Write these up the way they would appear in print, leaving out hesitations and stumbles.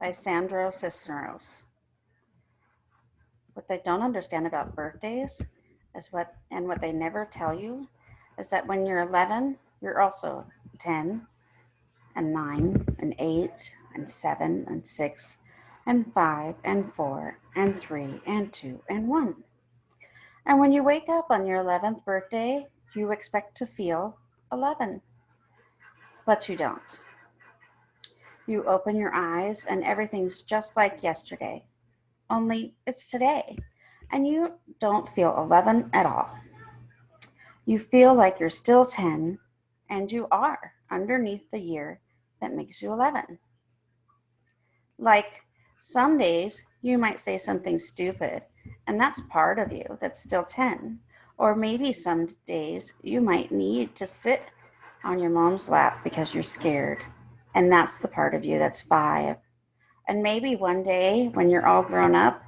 by Sandro Cisneros. What they don't understand about birthdays what they never tell you is that when you're 11, you're also 10 and 9 and 8 and 7 and 6 and 5 and 4 and 3 and 2 and 1. And when you wake up on your 11th birthday, you expect to feel 11, but you don't. You open your eyes and everything's just like yesterday, only it's today. And you don't feel 11 at all. You feel like you're still 10, and you are underneath the year that makes you 11. Like some days you might say something stupid, and that's part of you that's still 10. Or maybe some days you might need to sit on your mom's lap because you're scared, and that's the part of you that's 5. And maybe one day when you're all grown up,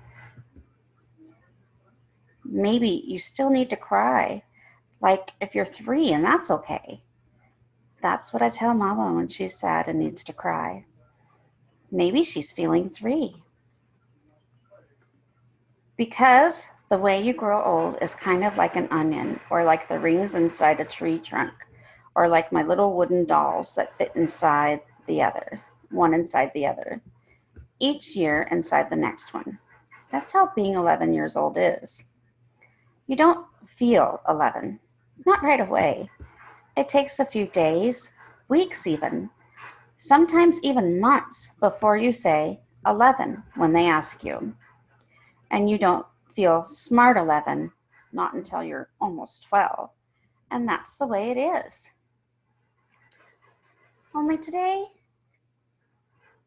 maybe you still need to cry, like if you're 3, and that's okay. That's what I tell Mama when she's sad and needs to cry. Maybe she's feeling 3. Because the way you grow old is kind of like an onion, or like the rings inside a tree trunk, or like my little wooden dolls that fit inside the other, one inside the other, each year inside the next one. That's how being 11 years old is. You don't feel 11, not right away. It takes a few days, weeks even, sometimes even months before you say 11 when they ask you. And you don't feel smart 11, not until you're almost 12. And that's the way it is. Only today,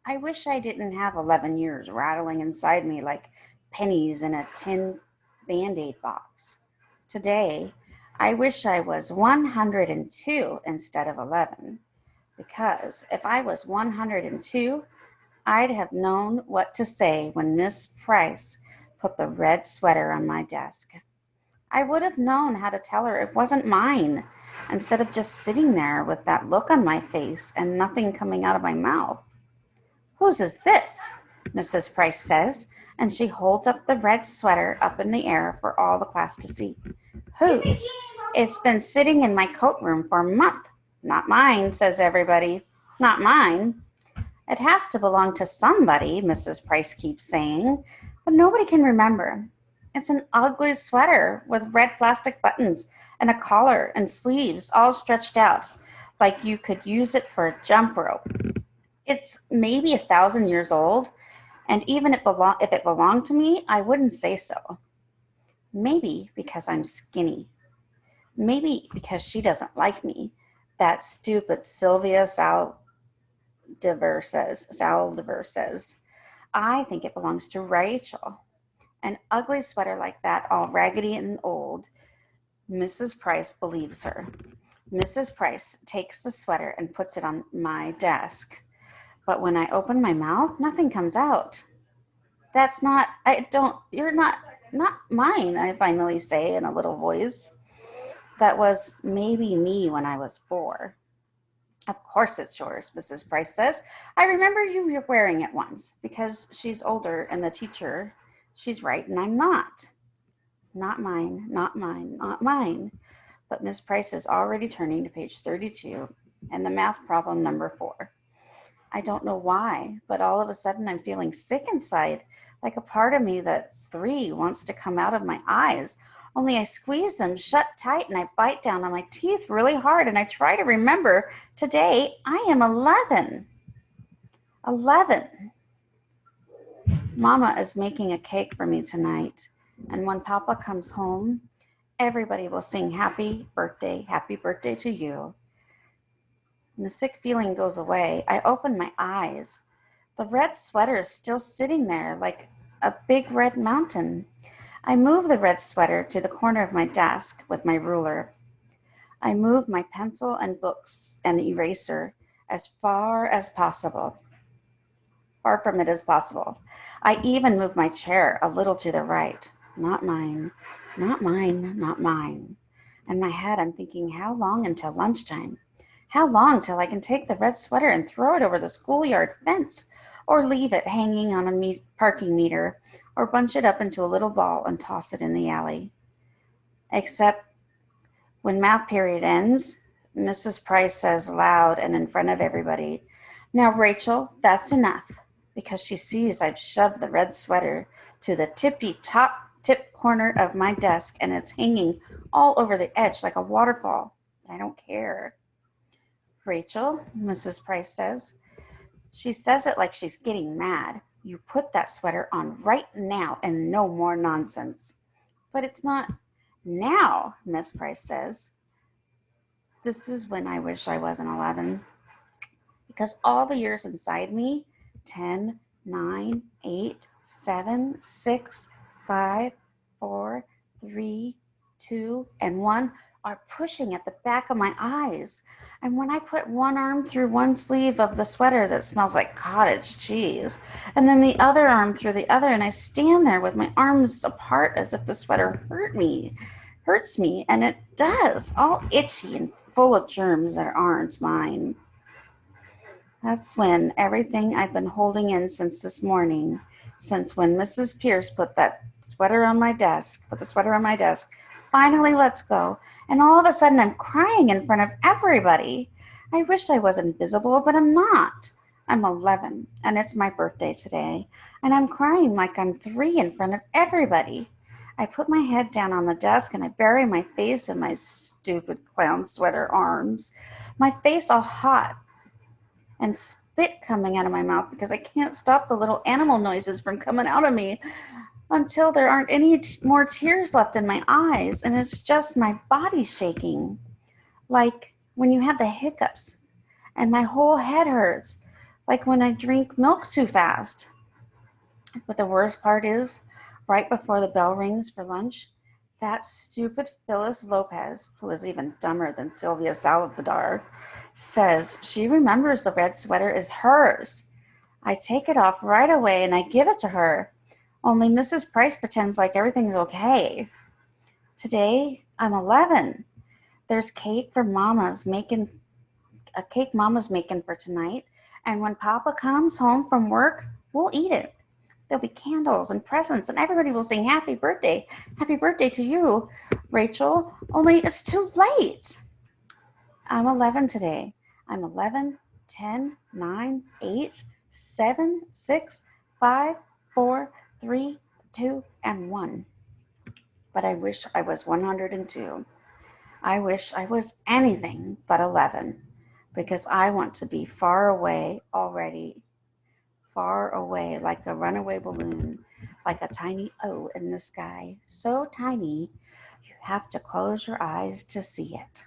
I wish I didn't have 11 years rattling inside me like pennies in a tin Band-Aid box. Today, I wish I was 102 instead of 11. Because if I was 102, I'd have known what to say when Miss Price put the red sweater on my desk. I would have known how to tell her it wasn't mine, instead of just sitting there with that look on my face and nothing coming out of my mouth. Whose is this? Mrs. Price says, and she holds up the red sweater up in the air for all the class to see. Whose? It's been sitting in my coat room for a month. Not mine, says everybody. Not mine. It has to belong to somebody, Mrs. Price keeps saying, but nobody can remember. It's an ugly sweater with red plastic buttons and a collar and sleeves all stretched out, like you could use it for a jump rope. It's maybe 1,000 years old, and even if it belonged to me, I wouldn't say so. Maybe because I'm skinny. Maybe because she doesn't like me. That stupid Sylvia Saldivar says. I think it belongs to Rachel. An ugly sweater like that, all raggedy and old. Mrs. Price believes her. Mrs. Price takes the sweater and puts it on my desk. But when I open my mouth, nothing comes out. You're not mine, I finally say in a little voice. That was maybe me when I was 4. Of course it's yours, Mrs. Price says. I remember you wearing it once, because she's older and the teacher, she's right and I'm not. Not mine, not mine, not mine. But Miss Price is already turning to page 32 and the math problem number 4. I don't know why, but all of a sudden I'm feeling sick inside, like a part of me that's 3 wants to come out of my eyes. Only I squeeze them shut tight and I bite down on my teeth really hard and I try to remember today I am 11. 11. Mama is making a cake for me tonight, and when Papa comes home, everybody will sing happy birthday to you. And the sick feeling goes away. I open my eyes. The red sweater is still sitting there like a big red mountain. I move the red sweater to the corner of my desk with my ruler. I move my pencil and books and eraser as far from it as possible. I even move my chair a little to the right. Not mine, not mine, not mine. In my head, I'm thinking, how long until lunchtime? How long till I can take the red sweater and throw it over the schoolyard fence? or leave it hanging on a parking meter, or bunch it up into a little ball and toss it in the alley. Except when math period ends, Mrs. Price says loud and in front of everybody, "Now, Rachel, that's enough," because she sees I've shoved the red sweater to the tippy top tip corner of my desk and it's hanging all over the edge like a waterfall. But I don't care. "Rachel," Mrs. Price says. She says it like she's getting mad. "You put that sweater on right now and no more nonsense." "But it's not now," Miss Price says. This is when I wish I wasn't 11, because all the years inside me, 10, 9, 8, 7, 6, 5, 4, 3, 2, and 1 are pushing at the back of my eyes. And when I put one arm through one sleeve of the sweater that smells like cottage cheese, and then the other arm through the other, and I stand there with my arms apart as if the sweater hurts me, and it does, all itchy and full of germs that aren't mine. That's when everything I've been holding in since this morning, since when Mrs. Pierce put the sweater on my desk, finally lets go. And all of a sudden I'm crying in front of everybody. I wish I was invisible, but I'm not. I'm 11, and it's my birthday today, and I'm crying like I'm 3 in front of everybody. I put my head down on the desk and I bury my face in my stupid clown sweater arms, my face all hot and spit coming out of my mouth because I can't stop the little animal noises from coming out of me until there aren't any more tears left in my eyes, and it's just my body shaking. Like when you have the hiccups and my whole head hurts, like when I drink milk too fast. But the worst part is, right before the bell rings for lunch, that stupid Phyllis Lopez, who is even dumber than Sylvia Salvador, says she remembers the red sweater is hers. I take it off right away and I give it to her. Only Mrs. Price pretends like everything's okay. Today, I'm 11. There's cake Mama's making for tonight, and when Papa comes home from work, we'll eat it. There'll be candles and presents, and everybody will sing happy birthday to you, Rachel, only it's too late." I'm 11 today. I'm 11, 10, 9, 8, 7, 6, 5, 4, 3, 2, and 1. But I wish I was 102. I wish I was anything but 11, because I want to be far away already, far away like a runaway balloon, like a tiny O in the sky, so tiny you have to close your eyes to see it.